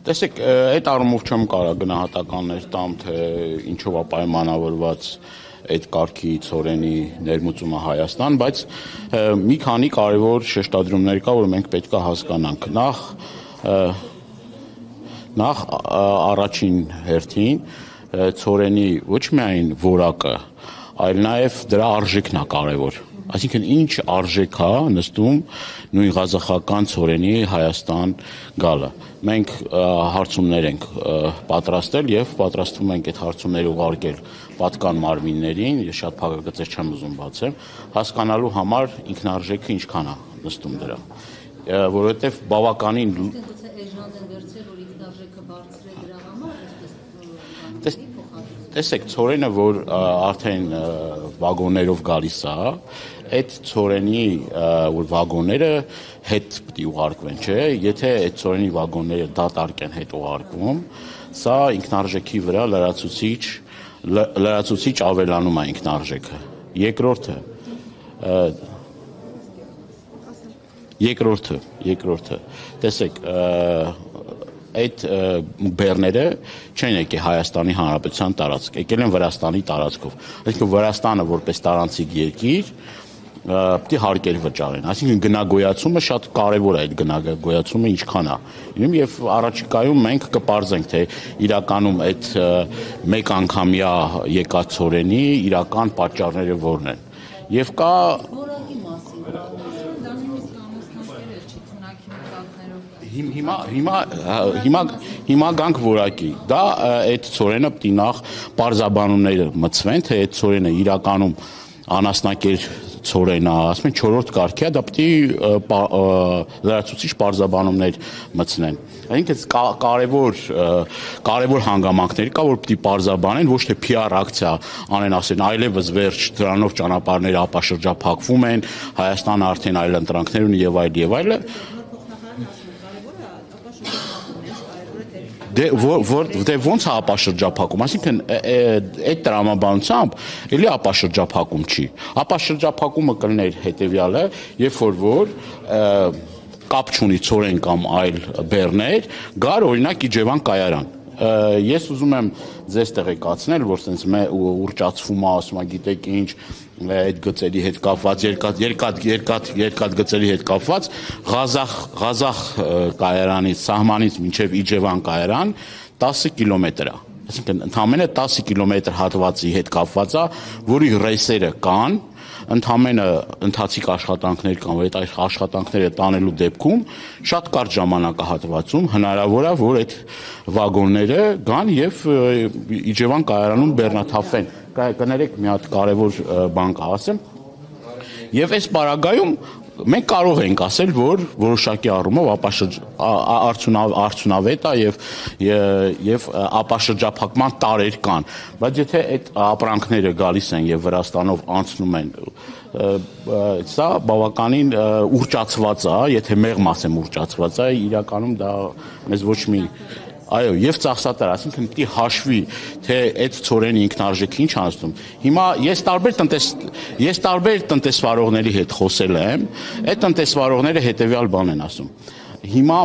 Տեսեք, այդ առումով չեմ կարող գնահատականներ տամ, թե ինչով է պայմանավորված այդ կարգի ցորենի ներմուծումը Հայաստան, բայց մի քանի կարևոր շեշտադրումներ կա, որ մենք պետք է հասկանանք։ Նախ առաջին հերթին ցորենի ոչ միայն որակը, այլ նաև դրա արժեքն է կարևոր։ Այսինքն ինչ արժեք է նստում նույն ղազախական ցորենի Հայաստան գալը։ Մենք հարցումներ ենք պատրաստել եւ պատրաստվում ենք այդ հարցումները ուղարկել պատկան մարմիններին, ես շատ փակագծեր չեմ ուզում բացեմ, հասկանալու համար ինքնարժեքը ինչքան է նստում դրա։ Որովհետեւ բավականին Տեսեք, ցորենը, որ արդեն վագոններով գալիս է, այդ ցորենի որ վագոնները հետ պետք է ուղարկվեն, չէ՞, եթե այդ ցորենի վագոնները դատարկ են հետ ուղարկվում, սա ինքնարժեքի վրա լրացուցիչ ավելանում է ինքնարժեքը։ Երկրորդը, տեսեք, այդ բեռները չեն եկել Հայաստանի Հանրապետության տարածք, եկել են Վրաստանի տարածքով։ Այսինքն Վրաստանը որպես տարանցիկ երկիր պետք է հարկեր վճարեն։ Այսինքն գնագոյացումը շատ կարևոր է, այդ գնագոյացումը ինչքան է։ Եվ առաջիկայում մենք կպարզենք, թե իրականում այդ մեկ անգամյա եկած ցորենի իրական պատճառները որն են։ Եվ կա Հիմա գանք որակի։ Դա այդ ցորենը պետք է նախ պարզաբանումները մտցվեն, թե այդ ցորենը իրականում անասնակեր ցորեն է, ասում են 4-րդ կարգի է, դա պետք է լրացուցիչ պարզաբանումներ մտցնեն։ Այսինքն կարևոր հանգամանքներ կա, որ պետք է պարզաբանեն, ոչ թե PR ակցիա անեն, ասեն այլևս վերջ դրանով ճանապարհները ապաշրջափակվում են, Հայաստանը արդեն այլ ընտրանքներ ունի եւ այլ։ Դե ոնց է ապաշրջափակում, այսինքն այդ տրամաբանությամբ էլի ապաշրջափակում չի։ Ապաշրջափակումը կլներ հետևյալը, երբ որ կապ չունի ցորեն կամ այլ բեռներ, գար օրինակ Իջևան կայարան։ Ես ուզում եմ ձեզ տեղեկացնել, որ sense ուրճացվում է, ասում է, գիտեք ինչ, այդ գծերի հետ կապված, երկաթ գծերի հետ կապված, Ղազախ կայարանից, սահմանից մինչև Իջևան կայարան 10 կիլոմետր է։ Այսինքն ընդամենը 10 կիլոմետր հատվածի հետ կապված է, որի ռեյսերը կան, ընդամենը ընթացիկ աշխատանքներ կան, որ այդ աշխատանքները տանելու դեպքում շատ կարճ ժամանակահատվածում հնարավոր է, որ այդ վագոնները գան եւ Իջևան կայարանում բեռնաթափվեն։ Կներեք, մի հատ կարևոր բան կասեմ։ Եւ այս պարագայում մենք կարող ենք ասել, որ որոշակի առումով արդյունավետ է եւ ապաշրջափակման տարեր կան, բայց եթե այդ ապրանքները գալիս են եւ Վրաստանով անցնում են, սա բավականին ուրճացված է, եթե մեղմ ասեմ ուրճացված է, իրականում դա մեզ ոչ մի Այո, եւ ծախսատար, այսինքն պետք է հաշվի, թե այդ ցորենի ինքնարժեքը ինչ անցնում։ Հիմա ես տարբեր տնտեսվարողների հետ խոսել եմ, այդ տնտեսվարողները հետեւյալ բան են ասում։ Հիմա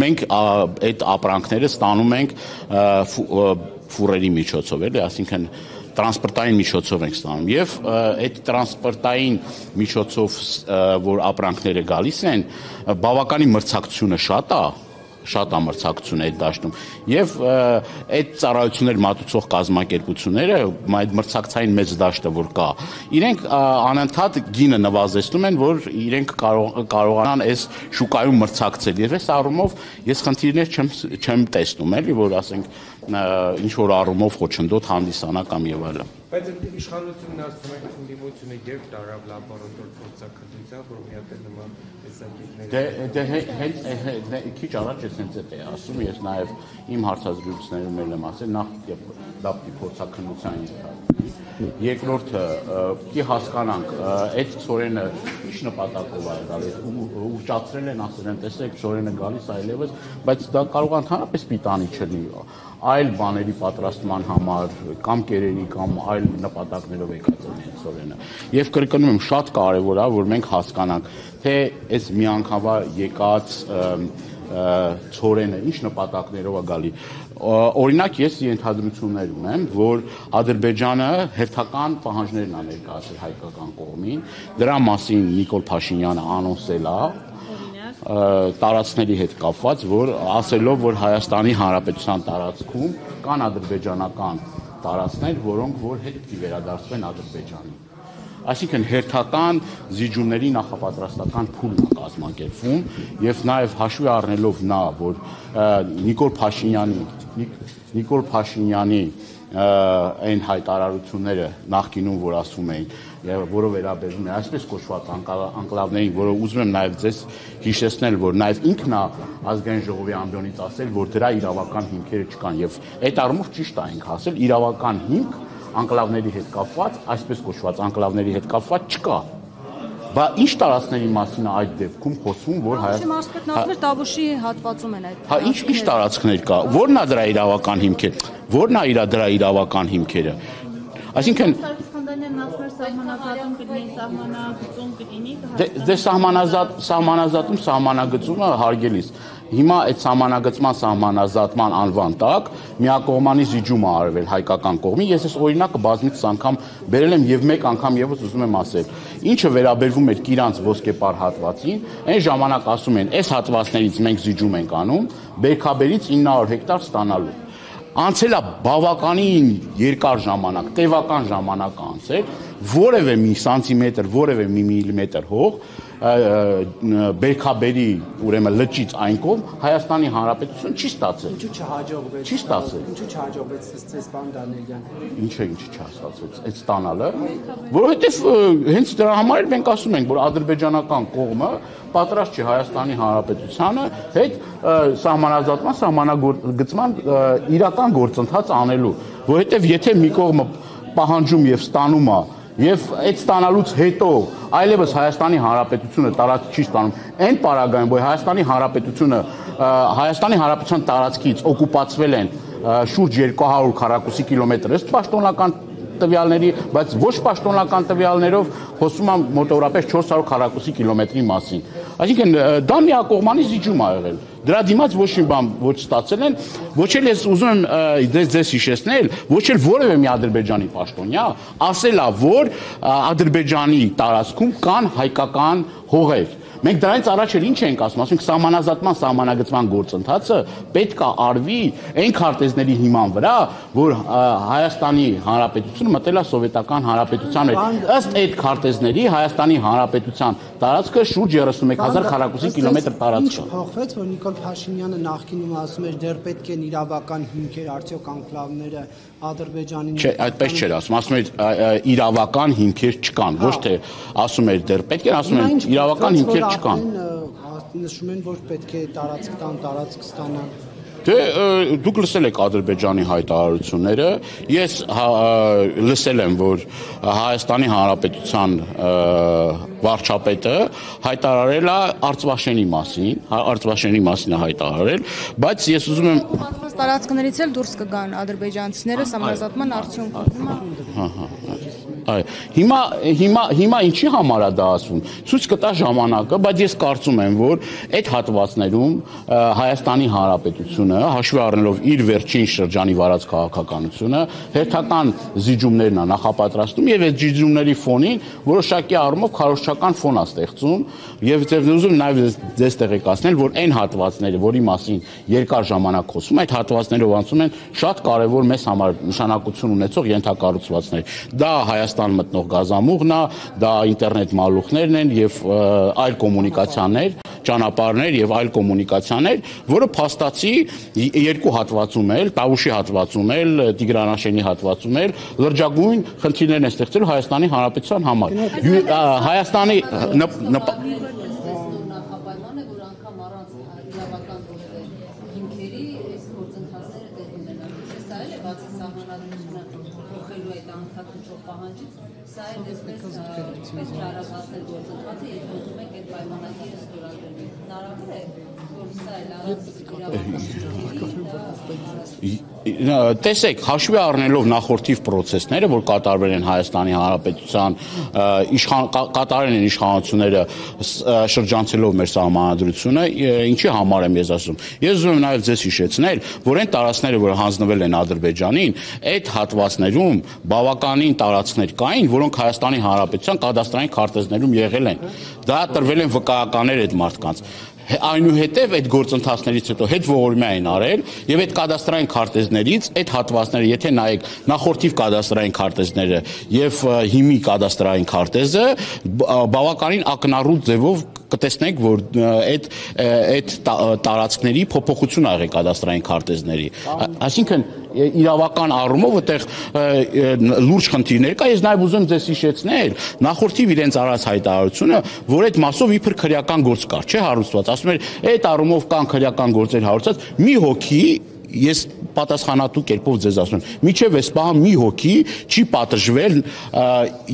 մենք այդ ապրանքները ստանում ենք ֆուրերի միջոցով, էլի, այսինքն տրանսպորտային միջոցով ենք ստանում եւ այդ տրանսպորտային միջոցով որ ապրանքները գալիս են, բավականին մրցակցությունը շատ ամրցակցություն է այդ դաշտում եւ այդ ծառայություններ մատուցող կազմակերպությունները այդ մրցակցային մեծ դաշտը որ կա իրենք անընդհատ գինը նվազեցնում են որ իրենք կարողանան այս շուկայում մրցակցել եւ այս առումով ես խնդիրներ չեմ տեսնում էլի որ ասենք ինչ որ առումով խոչընդոտ հանդիսանա կամ եւ այլն բայց իշխանությունն ասում է ընդդիմությունը եւ տարավ լաբորատոր փորձակցության որ մի հատ նման Դե քիչ առաջ ես հենց այդ է ասում, ես նաև իմ հարցազրույցներում եմ ասել, նախ դա փորձաքննության ենթարկվի, երկրորդը պետք է հասկանանք, այդ ցորենը ինչ նպատակով է գալիս, ուղղացրել են, ասել են, տեսեք, ցորենը գալիս այլևս, բայց դա կարող է ընդհանրապես պիտանի չլինի, այլ բաների պատրաստման համար կամ կերերի կամ այլ նպատակներով եկած են ցորենը։ Եվ կրկնում եմ, շատ կարևոր է, որ մենք հասկանանք, թե այս միանգամվա եկած ցորենը ինչ նպատակներով է գալի։ Օրինակ ես ենթադրություններ ունեմ, որ Ադրբեջանը հերթական պահանջներն է ներկայացրել հայկական կողմին, դրա մասին Նիկոլ Փաշինյանը անոնսել է տարածքների հետ կապված, որ ասելով, որ Հայաստանի Հանրապետության տարածքում կան ադրբեջանական տարածքներ, որոնք որ հետ պիտի վերադարձվեն Ադրբեջանին։ Այսինքն հերթական զիջումների նախապատրաստական փուլն է կազմակերպվում եւ նաեւ հաշվի առնելով նա, որ Նիկոլ Փաշինյանի այն հայտարարությունները նախկինում որ ասում էին, որը վերաբերում է այսպես կոչված անկլավներին, որը ուզում եմ նաև ձեզ հիշեցնել, որ նաև ինքն է ազգային ժողովի ամբիոնից ասել, որ դրա իրավական հիմքերը չկան եւ այդ առումով ճիշտ է ենք ասել, իրավական հիմք անկլավների հետ կապված, այսպես կոչված անկլավների հետ կապված չկա։ Բա ինչ տարածքների մասին է այդ դեպքում խոսվում, որ Հայաստանի Տավուշի հատվածում են այդ։ Հա ինչ տարածքներ կա, որն է դրա իրավական հիմքերը, որն է դրա իրավական հիմքերը։ Այսինքն դե սահմանազատում սահմանագծումը հարգելիս հիմա այդ սահմանագծման սահմանազատման անվան տակ միակողմանի զիջում է արվել հայկական կողմի ես այս օրինակը բազմիցս անգամ բերել եմ եւ մեկ անգամ եւս ուզում եմ ասել ինչը վերաբերվում էր Կիրանց ոսկեպար հատվածին այն ժամանակ ասում են այս հատվածներից մենք զիջում ենք անում Բերքաբերից 900 հեկտար ստանալու անցել է բավականին երկար ժամանակ, տևական ժամանակ անցել, որևէ մի սանտիմետր, որևէ մի միլիմետր հող Բերքաբերի ուրեմն լճից այն կողմ Հայաստանի Հանրապետություն չի ստացել։ Ինչու չհաջողվեց։ Չի ստացել։ Ինչու չհաջողվեց ցես պարոն Դանիելյան։ Ինչը չհաստատվեց այդ ստանալը, որովհետև հենց դրա համար էլ մենք ասում ենք, որ ադրբեջանական կողմը պատրաստ չի Հայաստանի Հանրապետությանը հետ սահմանազատման, սահմանագծման իրական գործընթաց անելու, որովհետև եթե մի կողմը պահանջում եւ ստանում է Եվ այդ ստանալուց հետո այլևս Հայաստանի Հանրապետությունը տարածք չի ստանում այն պարագայում, որ Հայաստանի Հանրապետության տարածքից օկուպացվել են շուրջ 200 քառակուսի կիլոմետր ըստ պաշտոնական տվյալների, բայց ոչ պաշտոնական տվյալներով խոսում եմ մոտավորապես 400 քառակուսի կիլոմետրի մասին։ Այսինքն դա միակողմանի զիջում է եղել։ Դրա դիմաց ոչ մի բան ոչ ստացել են, ոչ էլ ես ուզում եմ ձեզ հիշեցնել, ոչ էլ որևէ մի ադրբեջանի պաշտոնյա ասել է, որ Ադրբեջանի տարածքում կան հայկական հողեր։ Մենք դրանից առաջ էլ ինչ ենք ասում, ասենք սահմանազատման, սահմանագծման գործընթացը պետք է արվի այն քարտեզների հիման վրա, որ Հայաստանի Հանրապետությունը մտել է սովետական հանրապետության հետ։ Ըստ այդ քարտեզների Հայաստանի Հանրապետության տարածքը շուրջ 31000 քառակուսի կիլոմետր տարածք է։ Ինչ փոխվեց, որ Նիկոլ Փաշինյանը նախկինում ասում էր դեռ պետք են իրավական հիմքեր, արդյոք անկլավները Ադրբեջանի Չէ, այդպես չէր ասում, ասում էր իրավական հիմքեր չկան, ոչ թե ասում էր դեռ պետք է, ասում են իրավական հիմքեր չկան։ Նշում են, որ պետք է տարածք տան, տարածք ստանան։ Դե դուք լսել եք Ադրբեջանի հայտարարությունները, ես լսել եմ, որ Հայաստանի Հանրապետության վարչապետը հայտարարել է Արցվաշենի մասին է հայտարարել, բայց ես ուզում եմ տարածքներից էլ դուրս կգան ադրբեջանցիները սահմանազատման արդյունքում։ Հիմա ինչի համար է դա ասվում։ Ցույց կտա ժամանակը, բայց ես կարծում եմ, որ այդ հատվածներում Հայաստանի Հանրապետությունը հաշվի առնելով իր վերջին շրջանի վարած քաղաքականությունը, հերթական զիջումներն է նախապատրաստում եւ այդ զիջումների ֆոնին որոշակի առումով քարոզչական ֆոն է ստեղծում եւ ձեզ ուզում նաեւ ձեզ տեղեկացնել, որ այն հատվածները, որի մասին երկար ժամանակ խոսում, այդ հատվածներով անցում են շատ կարեւոր մեծ համար նշանակություն ունեցող ենթակառուցվածքներ։ Դա Հայաստան մտնող գազամուղն է, դա ինտերնետ մալուխներն են եւ այլ կոմունիկացիաներ, ճանապարհներ եւ այլ կոմունիկացիաներ, որը փաստացի երկու հատվածում էլ, Տավուշի հատվածում էլ, Տիգրանաշենի հատվածում էլ լրջագույն խնդիրներ են ստեղծել Հայաստանի Հանրապետության համար։ Հայաստանի Սա է դեսպես պետք է արագացնել գործընթացը, եթե ուզում եք այդ պայմանագիրը ստորագրել։ Հնարավոր է, որ սա էլ Տեսեք, հաշվի առնելով նախորդիվ process-ները, որ կատարվել են Հայաստանի Հանրապետության կատարել են իշխանությունները շրջանցելով մեր սահմանադրությունը, ինչի համար եմ ես ասում։ Ես ուզում եմ նաև ձեզ հիշեցնել, որ այն տարածքները, որ հանձնվել են Ադրբեջանին, այդ հատվածներում բավականին տարածքներ կային, որոնք Հայաստանի Հանրապետության կադաստրային քարտեզներում եղել են։ Դա տրվել են վկայականներ այդ մարդկանց։ Այնուհետև այդ գործընթացներից հետո հետ ողորմյա են արել եւ այդ կադաստրային քարտեզներից այդ հատվածները, եթե նայեք նախորդիվ կադաստրային քարտեզները եւ հիմի կադաստրային քարտեզը բավականին ակնառու ձևով կտեսնեք, որ այդ տարածքների փոփոխություն ա եղել կադաստրային քարտեզների։ Այսինքն իրավական առումով այդտեղ լուրջ խնդիրներ կա, ես նաև ուզում ձեզ հիշեցնել նախորդիվ իրենց արած հայտարարությունը, որ այդ մասով իբր քրեական գործ կար, չէ՞ հարուցված, ասում էր այդ առումով կան քրեական գործեր հարուցած, մի հոգի ես պատասխանատու կերպով ձեզ ասում եմ, միջև այս պահը մի հոգի չի պատժվել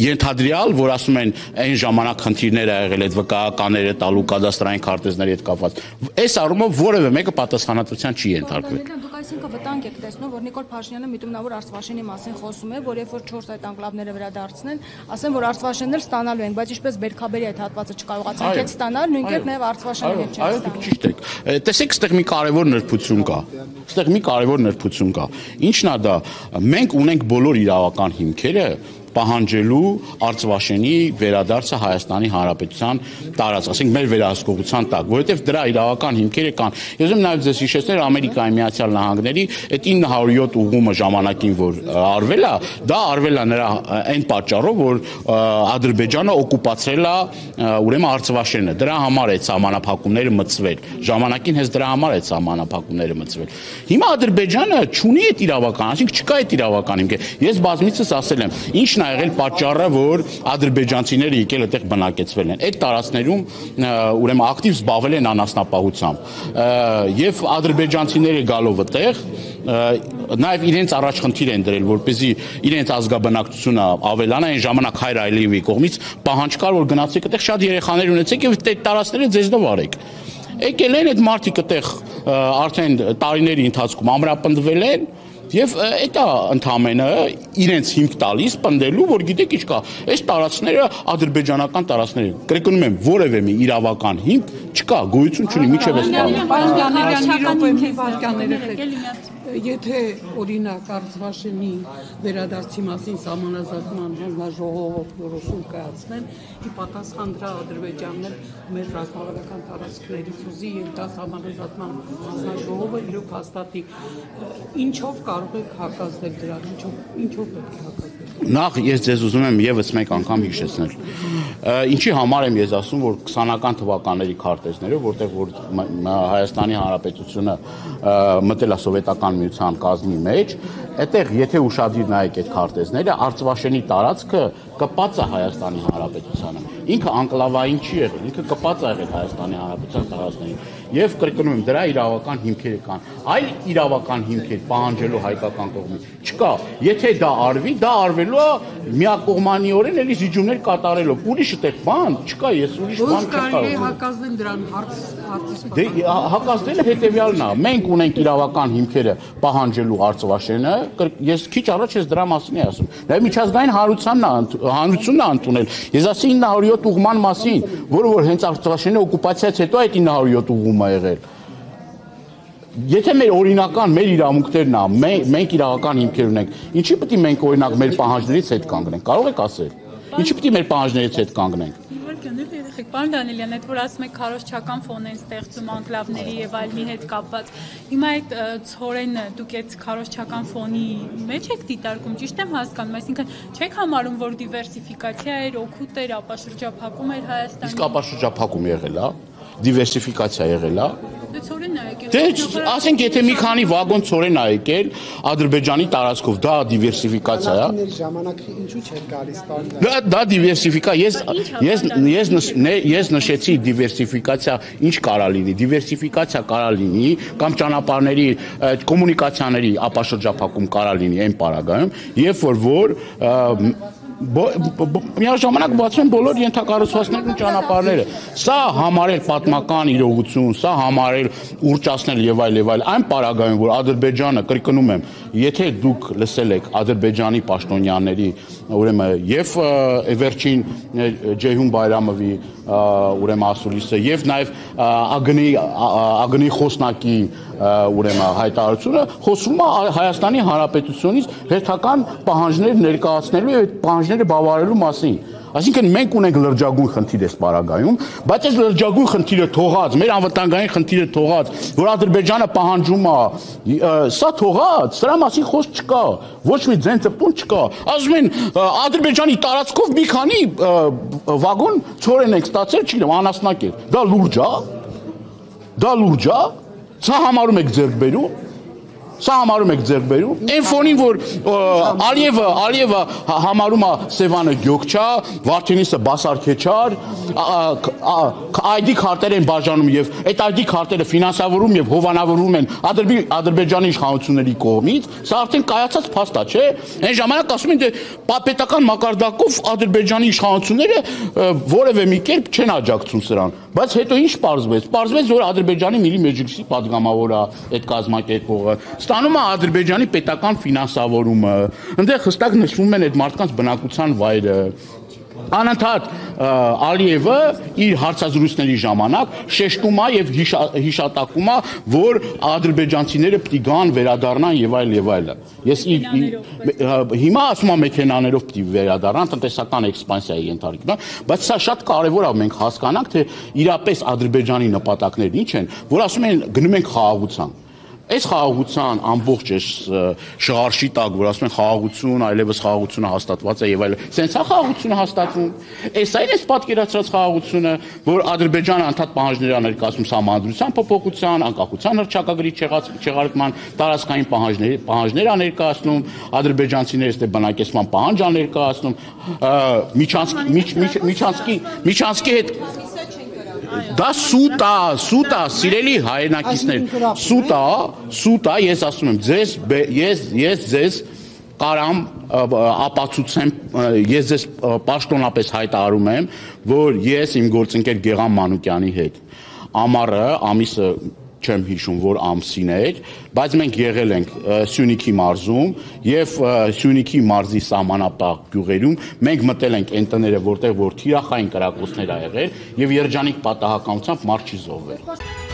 ենթադրյալ, որ ասում են այն ժամանակ խնդիրներ ա եղել այդ վկայականները տալու կադաստրային քարտեզների հետ կապված։ Այս առումով որևէ մեկը պատասխանատվության չի ենթարկվել։ Դուք այսինքն վտանգ եք տեսնում, որ Նիկոլ Փաշինյանը միտումնավոր Արցախաշենի մասին խոսում է, որ երբ որ 4 այդ անկլավները վերադարձնեն, ասեն, որ Արցախաշենն էլ ստանալու են, բայց ինչպես Բերքաբերի այդ հատվածը չկարողացանք այդ ստանալ, նույնքերպ նաև Արցախաշենի հետ չեն ստանալ։ Այո, ճիշտ եք։ Տեսեք, այստեղ մի կարևոր նրբություն կա։ Այստեղ մի կարևոր նրբություն կա։ Ինչն է դա։ Մենք ունենք բոլոր իրավական հիմքերը պահանջելու Արցախաշենի վերադարձը Հայաստանի Հանրապետության տարածք, ասենք մեր վերահսկողության տակ, որովհետև դրա իրավական հիմքերը կան։ Ես ուզում նաև ձեզ հիշեցնել Ամերիկայի Միացյալ Նահանգների այդ 907 ուղումը ժամանակին, որ արվել է, դա արվել է նրա այն պատճառով, որ Ադրբեջանը օկուպացրել է ուրեմն Արցախաշենը։ Դրա համար է սահմանափակումները մտցվել։ Ժամանակին հենց դրա համար է սահմանափակումները մտցվել։ Հիմա Ադրբեջանը չունի այդ իրավական, այսինքն չկա այդ իրավական հիմք։ Ես բազմիցս ասել եմ, ինչն ա եղել պատճառը, որ ադրբեջանցիները եկել այդտեղ բնակեցվել են։ Այդ տարածքներում ուրեմն ակտիվ զբաղվել են անասնապահությամբ եւ ադրբեջանցիները գալով այդտեղ նաև իրենց առաջ խնդիր են դրել, որպեսզի իրենց ազգաբնակչությունը ավելանա, այն ժամանակ Հայր Ալիևի կողմից պահանջ կար, որ գնացեք այդտեղ շատ երեխաներ ունեցեք եւ այդ տարածքները ձեզնով արեք։ Եկել են այդ մարդիկ այդտեղ արդեն տարիների ընթացքում ամրապնդվել են եւ այդ է ընդամենը իրենց հիմք տալիս պնդելու, որ գիտեք ինչ կա, այս տարածքները ադրբեջանական տարածքներ են։ Կրկնում եմ, որևէ մի իրավական հիմք չկա, գոյություն չունի միջև այս Եթե օրինակ Արցախաշենի վերադարձի մասին սահմանազատման հանձնաժողովով որոշում կայացնեն, ի պատասխան դրա Ադրբեջանն էլ մեր ռազմավարական տարածքներից ուզի եւ դա սահմանազատման հանձնաժողովը իրոք հաստատի։ Ինչով կարող եք հակազդել դրան, ինչով պետք է հակազդել։ Նախ ես ձեզ ուզում եմ եւս մեկ անգամ հիշեցնել։ Ինչի համար եմ ես ասում, որ 20-ական թվականների քարտեզներով, որտեղ որ Հայաստանի Հանրապետությունը մտել է սովետական միության կազմի մեջ, այդտեղ եթե ուշադիր նայեք այդ քարտեզները, Արցախաշենի տարածքը կպած է Հայաստանի Հանրապետությանը։ Ինքը անկլավային չի եղել, ինքը կպած է եղել Հայաստանի Հանրապետության տարածքներին։ Եվ կրկնում եմ, դրա իրավական հիմքերը կան։ Այլ իրավական հիմքեր պահանջելու հայկական կողմից չկա։ Եթե դա արվի, դա արվելու է միակողմանիորեն էլի զիջումներ կատարելով։ Ուրիշ այդտեղ բան չկա, ես ուրիշ բան չկա։ Ո՞նց կարելի է հակազդել դրան հարցը։ Դե հակազդելը հետեւյալն է։ Մենք ունենք իրավական հիմքերը պահանջելու Արցախաշենը, ես քիչ առաջ ես դրա մասին եմ ասում։ Դա միջազգային հանրությունն է ընդունել։ Ես ասի 907 ուղման մասին, որը որ հենց Արցախաշենի օկուպացիայից հետո այդ 907 ուղում ա եղել։ Եթե մեր օրինական մեր իրավունքներն է, մենք իրավական հիմքեր ունենք, ինչի պետք է մենք օրինակ մեր պահանջներից հետ կանգնենք, կարող եք ասել։ Ինչի պետք է մեր պահանջներից հետ կանգնենք։ Պարոն Դանիելյան, այդ որ ասում եք քարոզչական ֆոն են ստեղծում անկլավների եւ այլնի հետ կապված, հիմա այդ ցորենը դուք այդ քարոզչական ֆոնի մեջ եք դիտարկում, ճիշտ եմ հասկանում, այսինքն չեք համարում, որ դիվերսիֆիկացիա էր, օգուտ էր, ապաշրջափակում էր Հայաստանի։ Իսկ ապաշրջափակում եղել է, դիվերսիֆիկացիա եղել է։ Ցորենն ա եկել։ Դե ասենք եթե մի քանի վագոն ցորեն ա եկել Ադրբեջանի տարածքով, դա դիվերսիֆիկացիա է։ Ժամանակի ինչու՞ չէր գալիս տան։ Դա դիվերսիֆիկա, ես նշեցի դիվերսիֆիկացիա ինչ կարա լինի, դիվերսիֆիկացիա կարա լինի կամ ճանապարհների կոմունիկացիաների ապաշրջափակում կարա լինի այն պարագայում, երբ որ միաժամանակ բացվեն բոլոր ենթակառուցվածքներն ու ճանապարհները։ Սա համարել պատմական իրողություն, սա համարել ուռճացնել եւ այլ, այն պարագայում, որ Ադրբեջանը, կրկնում եմ, եթե դուք լսել եք Ադրբեջանի պաշտոնյաների, ուրեմն եւ վերջին Ջեյհուն Բայրամովի ուրեմն ասուլիսը եւ նաեւ ԱԳՆ-ի խոսնակի ուրեմն հայտարարությունը խոսում է Հայաստանի Հանրապետությունից հերթական պահանջներ ներկայացնելու եւ այդ պահանջները բավարարելու մասին։ Այսինքն մենք ունենք լրջագույն խնդիր այս պարագայում, բայց այս լրջագույն խնդիրը թողած, մեր անվտանգային խնդիրը թողած, որ Ադրբեջանը պահանջում է, սա թողած, սրա մասին խոսք չկա, ոչ մի ձեն ծպտուն չկա։ Ասում են Ադրբեջանի տարածքով մի քանի վագոն ցորեն ենք ստացել, չգիտեմ, անասնակեր։ Դա լուրջ է։ Դա լուրջ է։ Սա համարում եք ձեռքբերում։ Սա համարում եք ձեռքբերում։ Այն ֆոնին, որ Ալիևը համարում է Սևանը գյոքչա, Վարդենիսը բասարքեչար, ID քարտեր են բաժանում եւ այդ ID քարտերը ֆինանսավորում եւ հովանավորում են Ադրբեջանի իշխանությունների կողմից, սա արդեն կայացած փաստ է, չէ՞։ Այն ժամանակ ասում են, դե պետական մակարդակով Ադրբեջանի իշխանությունները որևէ մի կերպ չեն աջակցում սրան։ Բայց հետո ինչ պարզվեց։ Պարզվեց, որ Ադրբեջանի Միլի մեջլիսի падգամավորը այդ կազմակերպողը ստանում է Ադրբեջանի պետական ֆինանսավորումը, այնտեղ հստակ նշվում են այդ մարդկանց բնակության վայրը։ Անընդհատ Ալիևը իր հարցազրույցների ժամանակ շեշտում է եւ հիշատակում է, որ ադրբեջանցիները պիտի գան, վերադառնան եւ այլ։ Ես հիմա ասում եմ մեքենաներով պիտի վերադառնան, տնտեսական էքսպանսիայի ենթարկվում, բայց սա շատ կարեւոր է մենք հասկանանք, թե իրապես Ադրբեջանի նպատակներն ինչ են, որ ասում են գնում ենք խաղաղության։ Այս խաղաղության ամբողջ այս շղարշի տակ, որ ասում են խաղաղություն, այլևս խաղաղությունը հաստատված է եւ այլ, սենց է խաղաղությունը հաստատվում։ Այս այն էս պատկերացրած խաղաղությունը, որ Ադրբեջանը անդադ պահանջներ է ներկայացնում սահմանադրության փոփոխության, անկախության հռչակագրի չեղարկման, տարածքային պահանջներ է ներկայացնում, ադրբեջանցիները այստեղ բնակեցման պահանջ է ներկայացնում, Միջանցքի հետ դա սուտ է, սիրելի հայրենակիցներ, սուտ է, ես ասում եմ, ես ձեզ կարամ ապացուցեմ, ես ձեզ պաշտոնապես հայտարարում եմ, որ ես իմ գործընկեր Գեղամ Մանուկյանի հետ ամառը, ամիսը չեմ հիշում, որ ամսին էր, բայց մենք եղել ենք Սյունիքի մարզում եւ Սյունիքի մարզի սահմանապահ գյուղերում մենք մտել ենք այն տները, որտեղ որ թիրախային կրակոցներ ա եղել եւ երջանիկ պատահականությամբ մարդ չի զոհվել։